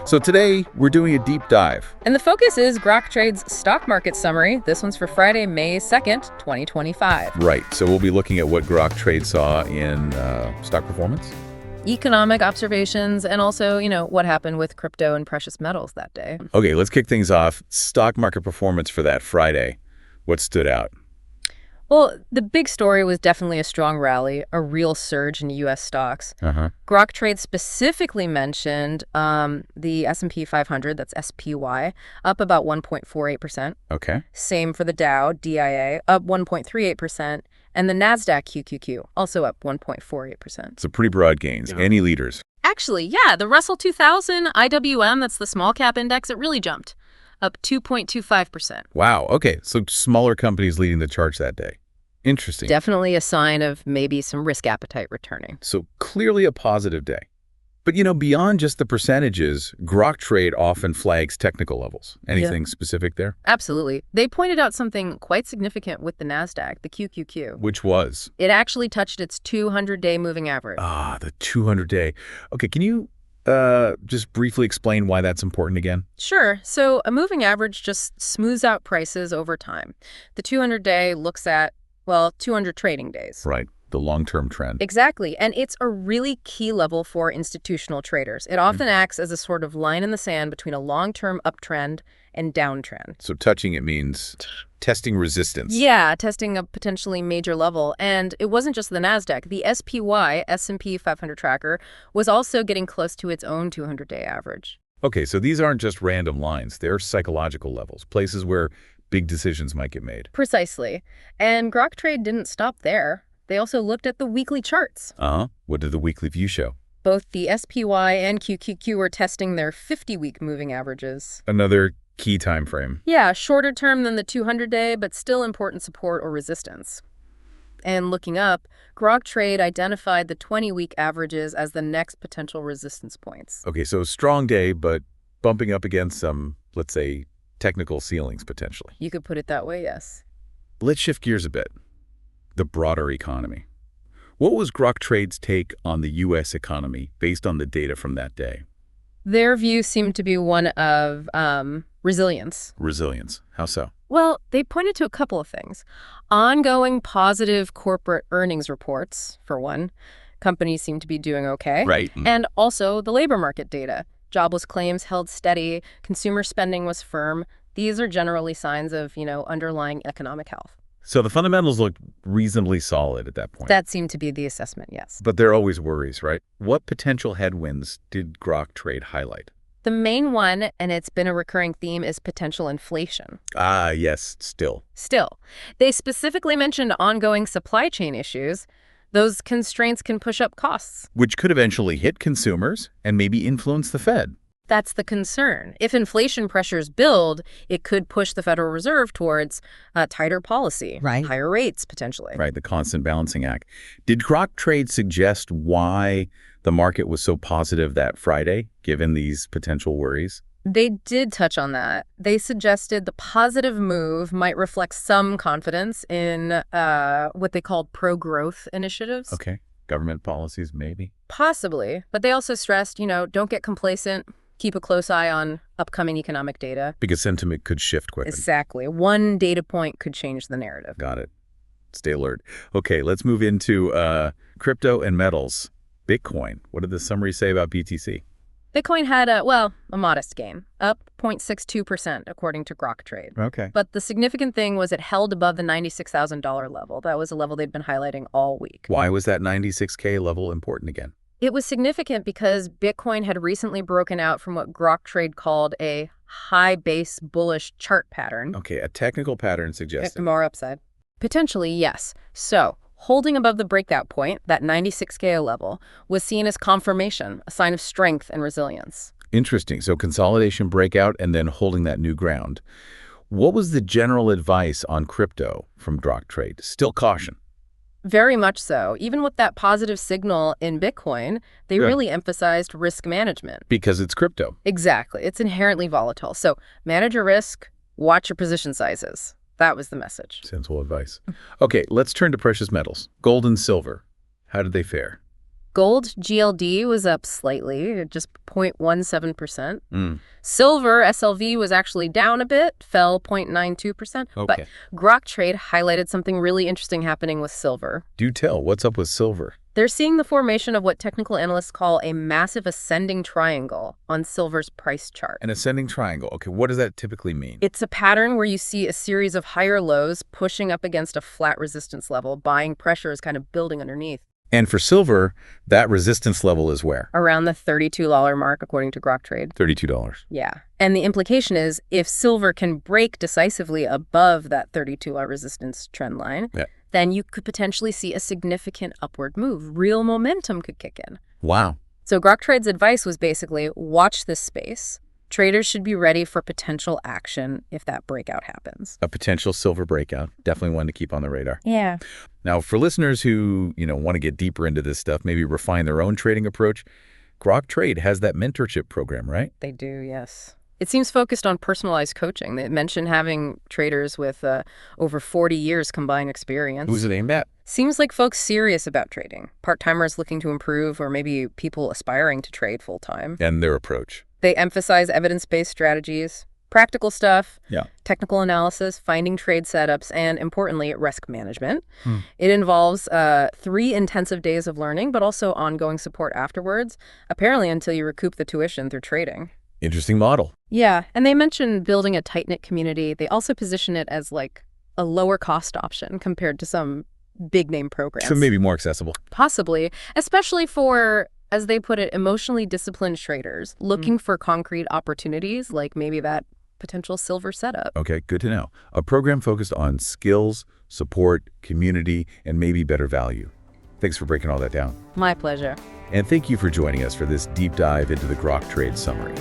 So today, we're doing a deep dive. And the focus is Grok Trade's stock market summary. This one's for Friday, May 2nd, 2025. Right, so we'll be looking at what Grok Trade saw in stock performance. Economic observations, and also, what happened with crypto and precious metals that day. Okay, let's kick things off. Stock market performance for that Friday. What stood out? Well, the big story was definitely a strong rally, a real surge in U.S. stocks. Grok Trade specifically mentioned the S&P 500, that's SPY, up about 1.48%. Okay. Same for the Dow, DIA, up 1.38%. And the NASDAQ QQQ, also up 1.48%. So pretty broad gains. Yeah. Any leaders? Actually, yeah, the Russell 2000 IWM, that's the small cap index, it really jumped, up 2.25%. Wow, okay, so smaller companies leading the charge that day. Interesting. Definitely a sign of maybe some risk appetite returning. So clearly a positive day. But, beyond just the percentages, Grok Trade often flags technical levels. Anything specific there? Absolutely. They pointed out something quite significant with the NASDAQ, the QQQ. Which was? It actually touched its 200-day moving average. Ah, the 200-day. Okay, can you just briefly explain why that's important again? Sure. So a moving average just smooths out prices over time. The 200-day looks at, 200 trading days. Right. The long-term trend. Exactly. And it's a really key level for institutional traders. It often acts as a sort of line in the sand between a long-term uptrend and downtrend. So touching it means testing resistance. Yeah, testing a potentially major level. And it wasn't just the NASDAQ. The SPY, S&P 500 tracker, was also getting close to its own 200-day average. Okay, so these aren't just random lines. They're psychological levels, places where big decisions might get made. Precisely. And Grok Trade didn't stop there. They also looked at the weekly charts. What did the weekly view show? Both the SPY and QQQ were testing their 50-week moving averages. Another key time frame. Yeah, shorter term than the 200-day, but still important support or resistance. And looking up, Grok Trade identified the 20-week averages as the next potential resistance points. Okay, so strong day, but bumping up against some, let's say, technical ceilings potentially. You could put it that way, yes. Let's shift gears a bit. The broader economy. What was Grok Trade's take on the U.S. economy based on the data from that day? Their view seemed to be one of resilience. Resilience. How so? Well, they pointed to a couple of things. Ongoing positive corporate earnings reports, for one. Companies seem to be doing okay. Right. And also the labor market data. Jobless claims held steady. Consumer spending was firm. These are generally signs of, underlying economic health. So the fundamentals looked reasonably solid at that point. That seemed to be the assessment, yes. But there are always worries, right? What potential headwinds did Grok Trade highlight? The main one, and it's been a recurring theme, is potential inflation. Ah, yes, still. They specifically mentioned ongoing supply chain issues. Those constraints can push up costs. Which could eventually hit consumers and maybe influence the Fed. That's the concern. If inflation pressures build, it could push the Federal Reserve towards tighter policy, higher rates, potentially. Right, the constant balancing act. Did Grok Trade suggest why the market was so positive that Friday, given these potential worries? They did touch on that. They suggested the positive move might reflect some confidence in what they called pro-growth initiatives. Okay, government policies, maybe? Possibly, but they also stressed, don't get complacent. Keep a close eye on upcoming economic data. Because sentiment could shift quickly. Exactly. One data point could change the narrative. Got it. Stay alert. Okay, let's move into crypto and metals. Bitcoin. What did the summary say about BTC? Bitcoin had a modest gain, up 0.62% according to Grok Trade. Okay. But the significant thing was it held above the $96,000 level. That was a level they'd been highlighting all week. Why was that 96K level important again? It was significant because Bitcoin had recently broken out from what Grok Trade called a high base bullish chart pattern. Okay, a technical pattern suggested. More upside. Potentially, yes. So, holding above the breakout point, that 96K level, was seen as confirmation, a sign of strength and resilience. Interesting. So consolidation breakout and then holding that new ground. What was the general advice on crypto from Grok Trade? Still caution. Very much so. Even with that positive signal in Bitcoin, they really emphasized risk management. Because it's crypto. Exactly. It's inherently volatile. So manage your risk, watch your position sizes. That was the message. Sensible advice. Okay, let's turn to precious metals. Gold and silver. How did they fare? Gold GLD was up slightly, just 0.17%. Mm. Silver SLV was actually down a bit, fell 0.92%. Okay. But Grok Trade highlighted something really interesting happening with silver. Do tell, what's up with silver? They're seeing the formation of what technical analysts call a massive ascending triangle on silver's price chart. An ascending triangle. Okay, what does that typically mean? It's a pattern where you see a series of higher lows pushing up against a flat resistance level. Buying pressure is kind of building underneath. And for silver, that resistance level is where? Around the $32 mark, according to Grok Trade. $32. Yeah. And the implication is if silver can break decisively above that $32 resistance trend line, then you could potentially see a significant upward move. Real momentum could kick in. Wow. So Grok Trade's advice was basically watch this space. Traders should be ready for potential action if that breakout happens. A potential silver breakout. Definitely one to keep on the radar. Yeah. Now, for listeners who, want to get deeper into this stuff, maybe refine their own trading approach, Grok Trade has that mentorship program, right? They do, yes. It seems focused on personalized coaching. They mentioned having traders with over 40 years combined experience. Who's it aimed at? Seems like folks serious about trading. Part-timers looking to improve, or maybe people aspiring to trade full-time. And their approach. They emphasize evidence-based strategies, practical stuff, technical analysis, finding trade setups, and importantly, risk management. It involves 3 intensive days of learning, but also ongoing support afterwards, apparently until you recoup the tuition through trading. Interesting model. Yeah, and they mentioned building a tight-knit community. They also position it as like a lower-cost option compared to some big-name programs. So maybe more accessible. Possibly, especially for, as they put it, emotionally disciplined traders looking for concrete opportunities, like maybe that potential silver setup. Okay, good to know. A program focused on skills, support, community, and maybe better value. Thanks for breaking all that down. My pleasure. And thank you for joining us for this deep dive into the Grok Trade summary.